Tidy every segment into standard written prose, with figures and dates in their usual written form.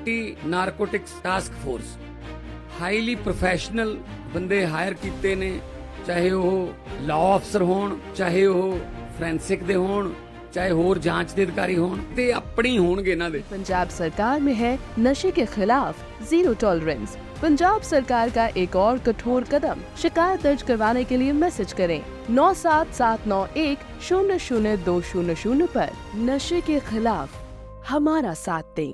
Anti narcotics task force highly professional बंदे higher कीते ने, चाहे वो लॉ अफसर होण, चाहे वो फोरेंसिक दे होण, चाहे होर जांच दे अधिकारी होण, ते अपनी होणगे इन्हां दे। पंजाब सरकार में है नशे के खिलाफ जीरो टॉलरेंस। पंजाब सरकार का एक और कठोर कदम। शिकायत दर्ज करवाने के लिए मैसेज करें 9779100200 पर। नशे के खिलाफ हमारा साथ दें।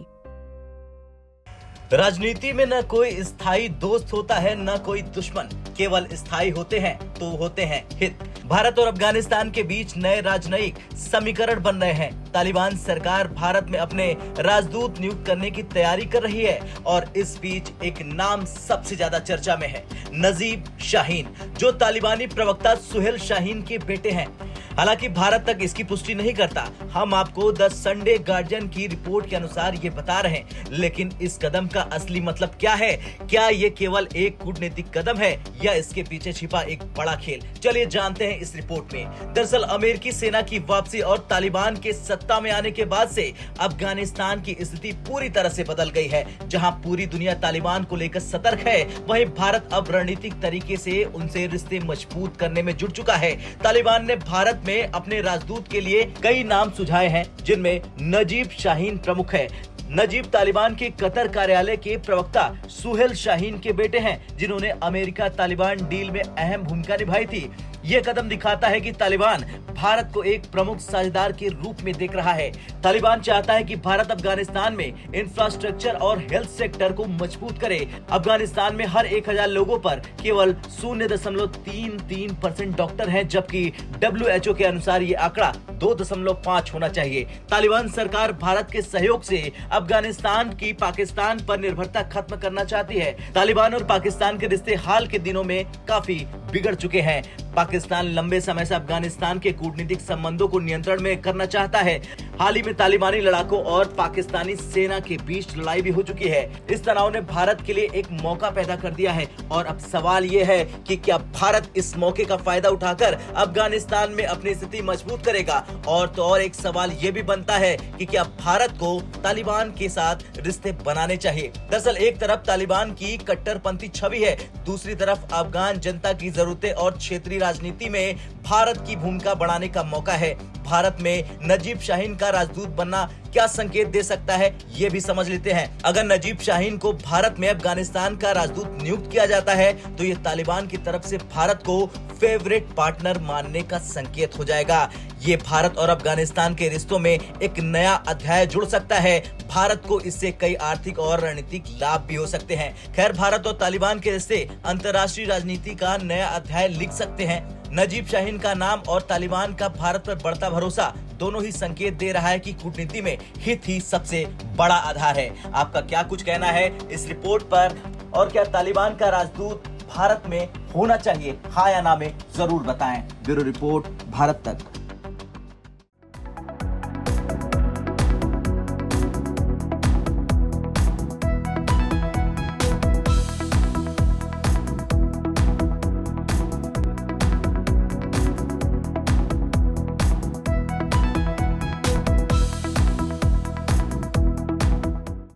राजनीति में न कोई स्थायी दोस्त होता है, न कोई दुश्मन, केवल स्थायी होते हैं तो होते हैं हित। भारत और अफगानिस्तान के बीच नए राजनयिक समीकरण बन रहे हैं। तालिबान सरकार भारत में अपने राजदूत नियुक्त करने की तैयारी कर रही है और इस बीच एक नाम सबसे ज्यादा चर्चा में है, नजीब शाहीन, जो तालिबानी प्रवक्ता सुहेल शाहीन के बेटे हैं। हालांकि भारत तक इसकी पुष्टि नहीं करता। हम आपको द संडे गार्जियन की रिपोर्ट के अनुसार ये बता रहे हैं, लेकिन इस कदम का असली मतलब क्या है? क्या ये केवल एक कूटनीतिक कदम है या इसके पीछे छिपा एक बड़ा खेल? चलिए जानते हैं इस रिपोर्ट में। दरअसल अमेरिकी सेना की वापसी और तालिबान के सत्ता में आने के बाद से अफगानिस्तान की स्थिति पूरी तरह से बदल गई है। जहां पूरी दुनिया तालिबान को लेकर सतर्क है, वहीं भारत अब रणनीतिक तरीके से उनसे रिश्ते मजबूत करने में जुट चुका है। तालिबान ने भारत में अपने राजदूत के लिए कई नाम सुझाए हैं, जिनमें नजीब शाहीन प्रमुख है। नजीब तालिबान के कतर कार्यालय के प्रवक्ता सुहेल शाहीन के बेटे हैं, जिन्होंने अमेरिका तालिबान डील में अहम भूमिका निभाई थी। ये कदम दिखाता है कि तालिबान भारत को एक प्रमुख साझेदार के रूप में देख रहा है। तालिबान चाहता है कि भारत अफगानिस्तान में इंफ्रास्ट्रक्चर और हेल्थ सेक्टर को मजबूत करे। अफगानिस्तान में हर 1000 लोगों पर केवल 0.33% डॉक्टर हैं, जबकि WHO के अनुसार ये आंकड़ा 2.5 होना चाहिए। तालिबान सरकार भारत के सहयोग से अफगानिस्तान की पाकिस्तान पर निर्भरता खत्म करना चाहती है। तालिबान और पाकिस्तान के रिश्ते हाल के दिनों में काफी बिगड़ चुके हैं। पाकिस्तान लंबे समय से अफगानिस्तान के कूटनीतिक संबंधों को नियंत्रण में करना चाहता है। हाल ही में तालिबानी लड़ाकों और पाकिस्तानी सेना के बीच लड़ाई भी हो चुकी है। इस तनाव ने भारत के लिए एक मौका पैदा कर दिया है और अब सवाल ये है कि क्या भारत इस मौके का फायदा उठाकर अफगानिस्तान में अपनी स्थिति मजबूत करेगा? और तो और एक सवाल ये भी बनता है कि क्या भारत को तालिबान के साथ रिश्ते बनाने चाहिए? दरअसल एक तरफ तालिबान की कट्टरपंथी छवि है, दूसरी तरफ अफगान जनता की जरूरतें और क्षेत्रीय राजनीति में भारत की भूमिका बढ़ाने का मौका है। भारत में नजीब शाहीन का राजदूत बनना क्या संकेत दे सकता है, ये भी समझ लेते हैं। अगर नजीब शाहीन को भारत में अफगानिस्तान का राजदूत नियुक्त किया जाता है तो ये तालिबान की तरफ से भारत को फेवरेट पार्टनर मानने का संकेत हो जाएगा। ये भारत और अफगानिस्तान के रिश्तों में एक नया अध्याय जुड़ सकता है। भारत को इससे कई आर्थिक और रणनीतिक लाभ भी हो सकते हैं। खैर, भारत और तालिबान के रिश्ते अंतर्राष्ट्रीय राजनीति का नया अध्याय लिख सकते हैं। नजीब शाहीन का नाम और तालिबान का भारत पर बढ़ता भरोसा दोनों ही संकेत दे रहा है कि कूटनीति में हित ही सबसे बड़ा आधार है। आपका क्या कुछ कहना है इस रिपोर्ट पर, और क्या तालिबान का राजदूत भारत में होना चाहिए, हाँ या ना में जरूर बताएं। ब्यूरो रिपोर्ट, भारत तक।